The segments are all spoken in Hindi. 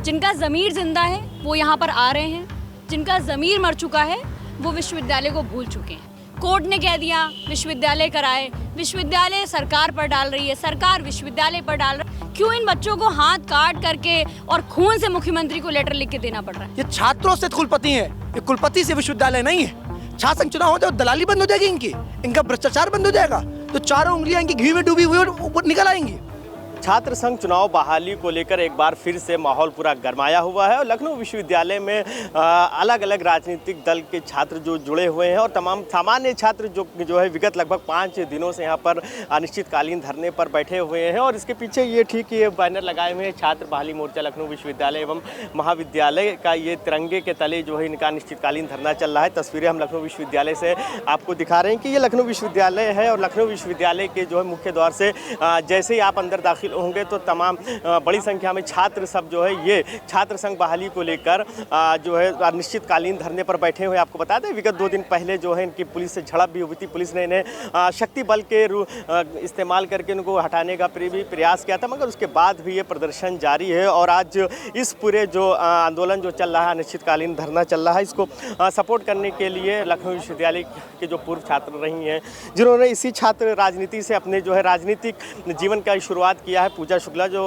जिनका ज़मीर जिंदा है वो यहाँ पर आ रहे हैं, जिनका ज़मीर मर चुका है वो विश्वविद्यालय को भूल चुके हैं। कोर्ट ने कह दिया विश्वविद्यालय कराए, विश्वविद्यालय सरकार पर डाल रही है, सरकार विश्वविद्यालय पर डाल रही है। क्यों इन बच्चों को हाथ काट करके और खून से मुख्यमंत्री को लेटर लिख के देना पड़ रहा है? ये छात्रों से कुलपति है, ये कुलपति से विश्वविद्यालय नहीं है। छात्र संघ चुनाव हो जाए दलाली बंद हो जाएगी इनका भ्रष्टाचार बंद हो जाएगा, तो चारों उंगलियां इनकी घी में डूबी हुई ऊपर निकल आएंगी। छात्र संघ चुनाव बहाली को लेकर एक बार फिर से माहौल पूरा गरमाया हुआ है और लखनऊ विश्वविद्यालय में अलग अलग राजनीतिक दल के छात्र जो जुड़े हुए हैं और तमाम सामान्य छात्र जो है विगत लगभग 5 दिनों से यहाँ पर अनिश्चितकालीन धरने पर बैठे हुए हैं। और इसके पीछे ये ठीक ये बैनर लगाए हुए हैं छात्र बहाली मोर्चा लखनऊ विश्वविद्यालय एवं महाविद्यालय का, ये तिरंगे के तले जो है इनका अनिश्चितकालीन धरना चल रहा है। तस्वीरें हम लखनऊ विश्वविद्यालय से आपको दिखा रहे हैं कि ये लखनऊ विश्वविद्यालय है और लखनऊ विश्वविद्यालय के जो है मुख्य द्वार से जैसे ही आप अंदर दाखिल होंगे तो तमाम बड़ी संख्या में छात्र सब जो है ये छात्र संघ बहाली को लेकर जो है अनिश्चितकालीन धरने पर बैठे हुए। आपको बता दें विगत 2 दिन पहले जो है इनकी पुलिस से झड़प भी हुई थी। पुलिस ने इन्हें शक्ति बल के इस्तेमाल करके उनको हटाने का प्रयास किया था, मगर उसके बाद भी ये प्रदर्शन जारी है। और आज इस पूरे जो आंदोलन जो चल रहा है, अनिश्चितकालीन धरना चल रहा है, इसको सपोर्ट करने के लिए लखनऊ विश्वविद्यालय के जो पूर्व छात्र रही हैं, जिन्होंने इसी छात्र राजनीति से अपने जो है राजनीतिक जीवन का शुरुआत किया है। पूजा शुक्ला जो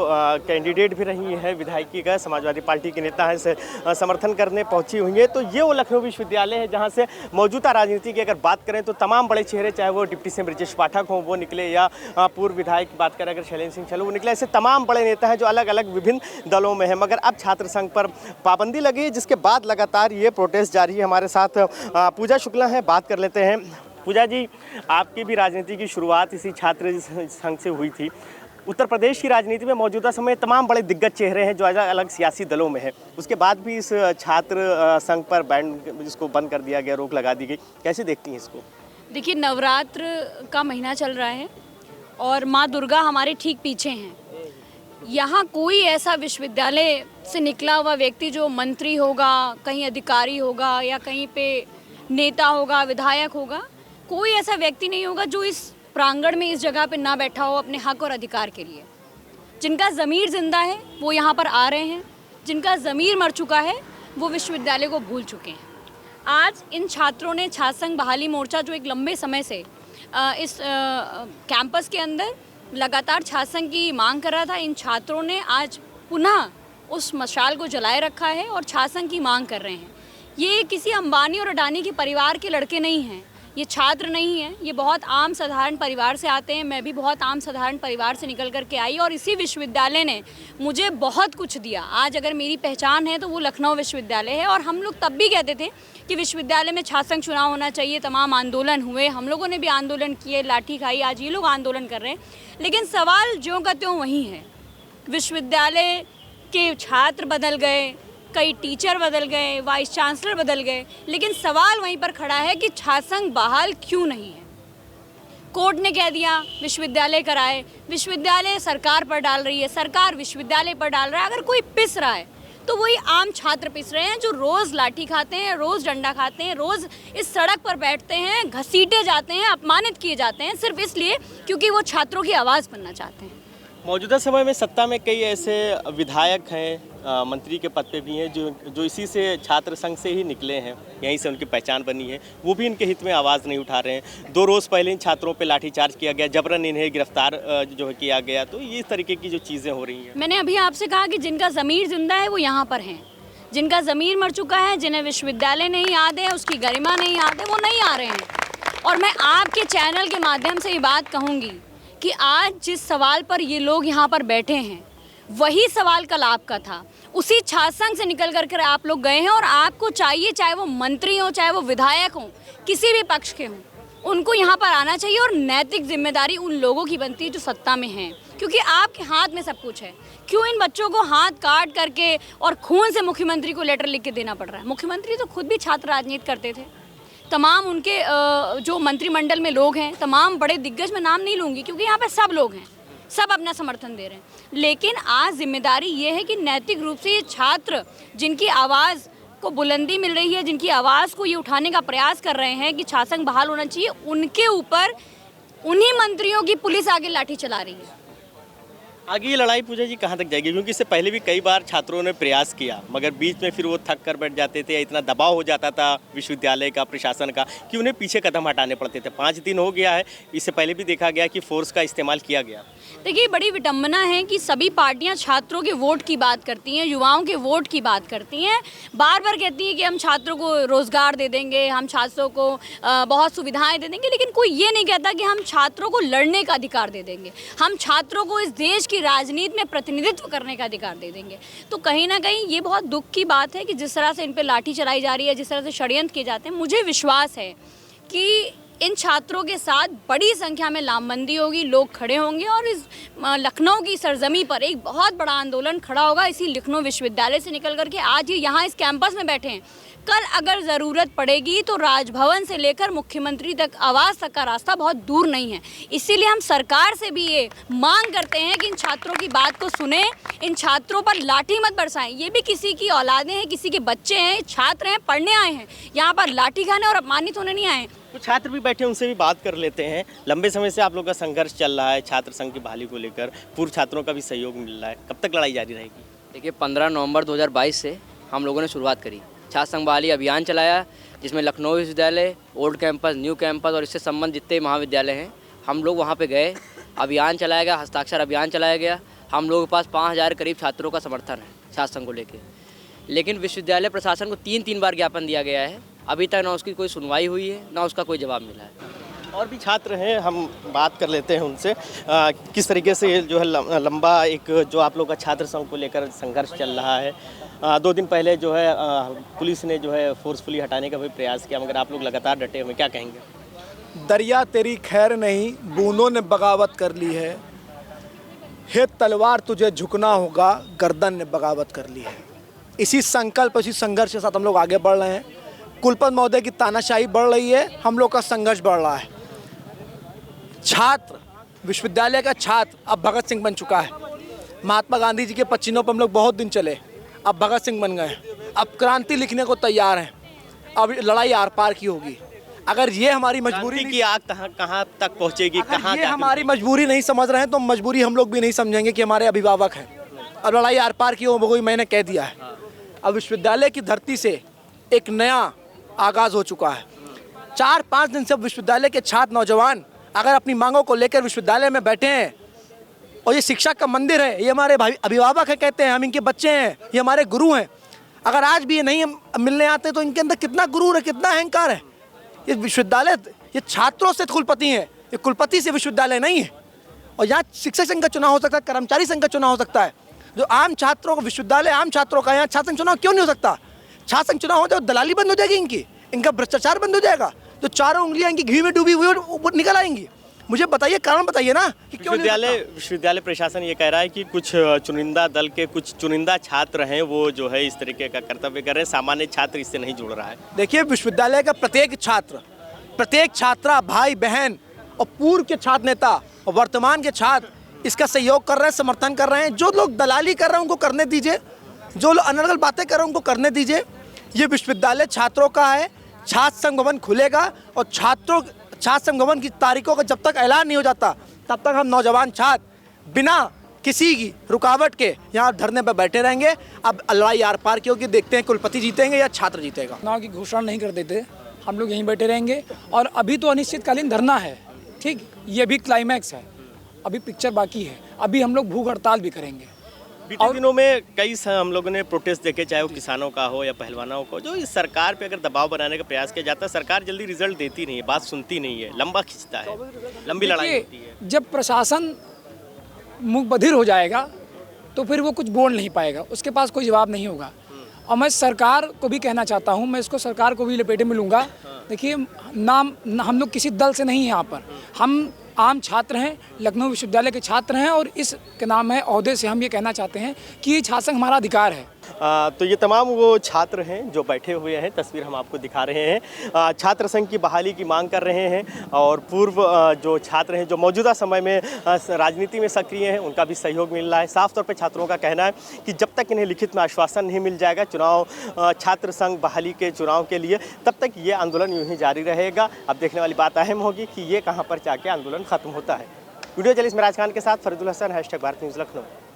कैंडिडेट भी रही हैं, विधायकी का समाजवादी पार्टी के नेता हैं, से समर्थन करने पहुंची हुई है। तो ये वो लखनऊ विश्वविद्यालय है जहां से मौजूदा राजनीति की अगर बात करें तो तमाम बड़े चेहरे, चाहे वो डिप्टी सीएम ब्रजेश पाठक हों वो निकले, या पूर्व विधायक की बात करें अगर शैलेंद्र सिंह चलो वो निकले, ऐसे तमाम बड़े नेता हैं जो अलग अलग विभिन्न दलों में हैं। मगर अब छात्र संघ पर पाबंदी लगी है, जिसके बाद लगातार ये प्रोटेस्ट जारी है। हमारे साथ पूजा शुक्ला हैं, बात कर लेते हैं। पूजा जी, आपकी भी राजनीति की शुरुआत इसी छात्र संघ से हुई थी। उत्तर प्रदेश की राजनीति में मौजूदा समय तमाम बड़े दिग्गज चेहरे हैं जो अलग अलग सियासी दलों में है, उसके बाद भी इस छात्र संघ पर बैन जिसको बंद कर दिया गया, रोक लगा दी गई, कैसे देखती हैं इसको? देखिए, नवरात्र का महीना चल रहा है और माँ दुर्गा हमारे ठीक पीछे हैं। यहाँ कोई ऐसा विश्वविद्यालय से निकला हुआ व्यक्ति जो मंत्री होगा, कहीं अधिकारी होगा या कहीं पे नेता होगा, विधायक होगा, कोई ऐसा व्यक्ति नहीं होगा जो इस प्रांगण में इस जगह पे ना बैठा हो अपने हक और अधिकार के लिए। जिनका ज़मीर जिंदा है वो यहाँ पर आ रहे हैं, जिनका ज़मीर मर चुका है वो विश्वविद्यालय को भूल चुके हैं। आज इन छात्रों ने छात्र संघ बहाली मोर्चा जो एक लंबे समय से इस कैंपस के अंदर लगातार छात्र संघ की मांग कर रहा था, इन छात्रों ने आज पुनः उस मशाल को जलाए रखा है और छात्र संघ की मांग कर रहे हैं। ये किसी अंबानी और अडानी के परिवार के लड़के नहीं हैं, ये छात्र नहीं हैं, ये बहुत आम साधारण परिवार से आते हैं। मैं भी बहुत आम साधारण परिवार से निकल कर के आई और इसी विश्वविद्यालय ने मुझे बहुत कुछ दिया। आज अगर मेरी पहचान है तो वो लखनऊ विश्वविद्यालय है। और हम लोग तब भी कहते थे कि विश्वविद्यालय में छात्र संघ चुनाव होना चाहिए, तमाम आंदोलन हुए, हम लोगों ने भी आंदोलन किए, लाठी खाई, आज ये लोग आंदोलन कर रहे हैं। लेकिन सवाल ज्यों का त्यों वही है, विश्वविद्यालय के छात्र बदल गए, कई टीचर बदल गए, वाइस चांसलर बदल गए, लेकिन सवाल वहीं पर खड़ा है कि छात्र संघ बहाल क्यों नहीं है। कोर्ट ने कह दिया विश्वविद्यालय कराए, विश्वविद्यालय सरकार पर डाल रही है, सरकार विश्वविद्यालय पर डाल रहा है। अगर कोई पिस रहा है तो वही आम छात्र पिस रहे हैं जो रोज़ लाठी खाते हैं, रोज़ डंडा खाते हैं, रोज़ इस सड़क पर बैठते हैं, घसीटे जाते हैं, अपमानित किए जाते हैं, सिर्फ इसलिए क्योंकि वो छात्रों की आवाज़ बनना चाहते हैं। मौजूदा समय में सत्ता में कई ऐसे विधायक हैं, मंत्री के पद पे भी हैं जो इसी से छात्र संघ से ही निकले हैं, यहीं से उनकी पहचान बनी है, वो भी इनके हित में आवाज़ नहीं उठा रहे हैं। 2 रोज़ पहले इन छात्रों पे लाठीचार्ज किया गया, जबरन इन्हें गिरफ्तार जो है किया गया। तो ये तरीके की जो चीज़ें हो रही हैं, मैंने अभी आपसे कहा कि जिनका ज़मीर जिंदा है वो यहाँ पर हैं, जिनका ज़मीर मर चुका है, जिन्हें विश्वविद्यालय नहीं याद है, उसकी गरिमा नहीं याद है, वो नहीं आ रहे हैं। और मैं आपके चैनल के माध्यम से ये बात कहूँगी कि आज जिस सवाल पर ये लोग यहाँ पर बैठे हैं वही सवाल कल आपका था। उसी छात्र संघ से निकल कर आप लोग गए हैं और आपको चाहिए, चाहे वो मंत्री हो, चाहे वो विधायक हों, किसी भी पक्ष के हों, उनको यहाँ पर आना चाहिए। और नैतिक जिम्मेदारी उन लोगों की बनती है जो सत्ता में हैं, क्योंकि आपके हाथ में सब कुछ है। क्यों इन बच्चों को हाथ काट करके और खून से मुख्यमंत्री को लेटर लिख के देना पड़ रहा है? मुख्यमंत्री तो खुद भी छात्र राजनीति करते थे। तमाम उनके जो मंत्रिमंडल में लोग हैं, तमाम बड़े दिग्गज, मैं नाम नहीं लूँगी क्योंकि यहाँ पर सब लोग हैं, सब अपना समर्थन दे रहे हैं। लेकिन आज जिम्मेदारी ये है कि नैतिक रूप से ये छात्र जिनकी आवाज़ को बुलंदी मिल रही है, जिनकी आवाज़ को ये उठाने का प्रयास कर रहे हैं कि छात्र संघ बहाल होना चाहिए, उनके ऊपर उन्हीं मंत्रियों की पुलिस आगे लाठी चला रही है। आगे ये लड़ाई पूजा जी कहाँ तक जाएगी, क्योंकि इससे पहले भी कई बार छात्रों ने प्रयास किया मगर बीच में फिर वो थक कर बैठ जाते थे, इतना दबाव हो जाता था विश्वविद्यालय का, प्रशासन का, कि उन्हें पीछे कदम हटाने पड़ते थे। 5 दिन हो गया है, इससे पहले भी देखा गया कि फोर्स का इस्तेमाल किया गया। देखिए, बड़ी विडंबना है कि सभी पार्टियां छात्रों के वोट की बात करती हैं, युवाओं के वोट की बात करती हैं, बार बार कहती हैं कि हम छात्रों को रोज़गार दे देंगे, हम छात्रों को बहुत सुविधाएं दे देंगे, लेकिन कोई ये नहीं कहता कि हम छात्रों को लड़ने का अधिकार दे देंगे, हम छात्रों को इस देश की राजनीति में प्रतिनिधित्व करने का अधिकार दे देंगे। तो कहीं ना कहीं ये बहुत दुख की बात है कि जिस तरह से इन पर लाठी चलाई जा रही है, जिस तरह से षड्यंत्र किए जाते हैं, मुझे विश्वास है कि इन छात्रों के साथ बड़ी संख्या में लामबंदी होगी, लोग खड़े होंगे और इस लखनऊ की सरजमी पर एक बहुत बड़ा आंदोलन खड़ा होगा। इसी लखनऊ विश्वविद्यालय से निकल करके आज ये यहाँ इस कैंपस में बैठे हैं, कल अगर ज़रूरत पड़ेगी तो राजभवन से लेकर मुख्यमंत्री तक, आवास तक का रास्ता बहुत दूर नहीं है। इसीलिए हम सरकार से भी ये मांग करते हैं कि इन छात्रों की बात को सुने, इन छात्रों पर लाठी मत बरसाएं। ये भी किसी की औलादें हैं, किसी के बच्चे हैं, छात्र हैं, पढ़ने आए हैं, यहाँ पर लाठी खाने और अपमानित होने नहीं आए। कुछ छात्र भी बैठे, उनसे भी बात कर लेते हैं। लंबे समय से आप लोग का संघर्ष चल रहा है छात्र संघ की बहाली को लेकर, पूर्व छात्रों का भी सहयोग मिल रहा है, कब तक लड़ाई जारी रहेगी? देखिए, 15 नवंबर 2022 से हम लोगों ने शुरुआत करी, छात्र संघ बहाली अभियान चलाया, जिसमें लखनऊ विश्वविद्यालय, ओल्ड कैंपस, न्यू कैंपस और इससे संबंधित जितने महाविद्यालय हैं, हम लोग वहाँ पे गए, अभियान चलाया गया, हस्ताक्षर अभियान चलाया गया। हम लोगों के पास 5000 करीब छात्रों का समर्थन है छात्र संघ को लेकर, लेकिन विश्वविद्यालय प्रशासन को 3 बार ज्ञापन दिया गया है, अभी तक ना उसकी कोई सुनवाई हुई है, ना उसका कोई जवाब मिला है। और भी छात्र हैं, हम बात कर लेते हैं उनसे। किस तरीके से जो है लंबा एक जो आप लोग का छात्र संघ को लेकर संघर्ष चल रहा है, 2 दिन पहले जो है पुलिस ने जो है फोर्सफुली हटाने का भी प्रयास किया, मगर आप लोग लगातार डटे हुए, क्या कहेंगे? दरिया तेरी खैर नहीं, बूंदों ने बगावत कर ली है, हे तलवार तुझे झुकना होगा, गर्दन ने बगावत कर ली है। इसी संकल्प, इसी संघर्ष के साथ हम लोग आगे बढ़ रहे हैं। कुलपति महोदय की तानाशाही बढ़ रही है, हम लोग का संघर्ष बढ़ रहा है। छात्र, विश्वविद्यालय का छात्र अब भगत सिंह बन चुका है। महात्मा गांधी जी के पचिनों पर हम लोग बहुत दिन चले, अब भगत सिंह बन गए, अब क्रांति लिखने को तैयार हैं, अब लड़ाई आर पार की होगी। अगर ये हमारी मजबूरी की आग कहाँ तक पहुँचेगी, कहाँ ये हमारी मजबूरी नहीं समझ रहे हैं तो मजबूरी हम लोग भी नहीं समझेंगे कि हमारे अभिभावक हैं। अब लड़ाई आर पार की होगी, मैंने कह दिया है। अब विश्वविद्यालय की धरती से एक नया आगाज़ हो चुका है। 4-5 दिन से विश्वविद्यालय के छात्र नौजवान अगर अपनी मांगों को लेकर विश्वविद्यालय में बैठे हैं, और ये शिक्षा का मंदिर है, ये हमारे अभिभावक हैं, कहते हैं हम इनके बच्चे हैं, ये हमारे गुरु हैं, अगर आज भी ये नहीं मिलने आते तो इनके अंदर कितना गुरूर है, कितना अहंकार है। ये विश्वविद्यालय, ये छात्रों से कुलपति हैं, ये कुलपति से विश्वविद्यालय नहीं है। और यहाँ शिक्षक संघ का चुनाव हो सकता है, कर्मचारी संघ का चुनाव हो सकता है। जो आम छात्रों को, विश्वविद्यालय आम छात्रों का, यहाँ छात्र संघ चुनाव क्यों नहीं हो सकता? छात्र संघ चुनाव हो जाए, दलाली बंद हो जाएगी, इनका भ्रष्टाचार बंद हो जाएगा, जो चारों उंगलियां इनकी घी में डूबी हुई और निकल आएंगी। मुझे बताइए, कारण बताइए ना कि क्यों विश्वविद्यालय प्रशासन ये कह रहा है कि कुछ चुनिंदा दल के कुछ चुनिंदा छात्र हैं, वो जो है इस तरीके का कर्तव्य कर रहे हैं, सामान्य छात्र इससे नहीं जुड़ रहा है। देखिए, विश्वविद्यालय का प्रत्येक छात्र, प्रत्येक छात्रा, भाई बहन और पूर्व के छात्र नेता और वर्तमान के छात्र इसका सहयोग कर रहे हैं, समर्थन कर रहे हैं। जो लोग दलाली कर रहे हैं उनको करने दीजिए, जो लोग अनर्गल बातें कर रहे हैं उनको करने दीजिए। ये विश्वविद्यालय छात्रों का है, छात्र संघ भवन खुलेगा और छात्र संघ भवन की तारीखों का जब तक ऐलान नहीं हो जाता तब तक हम नौजवान छात्र बिना किसी की रुकावट के यहाँ धरने पर बैठे रहेंगे। अब लड़ाई आर पार की होगी, देखते हैं कुलपति जीतेंगे या छात्र जीतेगा। चुनाव की घोषणा नहीं कर देते, हम लोग यहीं बैठे रहेंगे। और अभी तो अनिश्चितकालीन धरना है, ठीक, ये भी क्लाइमैक्स है, अभी पिक्चर बाकी है, अभी हम लोग भूख हड़ताल भी करेंगे। बीते दिनों में कई हम लोगों ने प्रोटेस्ट देखे, चाहे वो किसानों का हो या पहलवानों को, जो इस सरकार पे अगर दबाव बनाने का प्रयास किया जाता है, सरकार जल्दी रिजल्ट देती नहीं है, बात सुनती नहीं है, लंबा खींचता है, लंबी लड़ाई होती है। जब प्रशासन मुख बधिर हो जाएगा तो फिर वो कुछ बोल नहीं पाएगा, उसके पास कोई जवाब नहीं होगा। और मैं सरकार को भी कहना चाहता हूँ, मैं इसको सरकार को भी लपेटे में लूँगा। देखिए, नाम हम लोग किसी दल से नहीं हैं, यहाँ पर हम आम छात्र हैं, लखनऊ विश्वविद्यालय के छात्र हैं, और इस के नाम है ओहदे से हम ये कहना चाहते हैं कि ये छात्र संघ हमारा अधिकार है। तो ये तमाम वो छात्र हैं जो बैठे हुए हैं, तस्वीर हम आपको दिखा रहे हैं। छात्र संघ की बहाली की मांग कर रहे हैं और पूर्व जो छात्र हैं जो मौजूदा समय में राजनीति में सक्रिय हैं, उनका भी सहयोग मिल रहा है। साफ तौर पे छात्रों का कहना है कि जब तक इन्हें लिखित में आश्वासन नहीं मिल जाएगा चुनाव, छात्र संघ बहाली के चुनाव के लिए, तब तक ये आंदोलन यूँ ही जारी रहेगा। अब देखने वाली बात अहम होगी कि ये कहाँ पर जाके आंदोलन खत्म होता है। वीडियो जर्नलिस्ट मिराज खान के साथ फरीदुल हसन, #भारत न्यूज़ लखनऊ।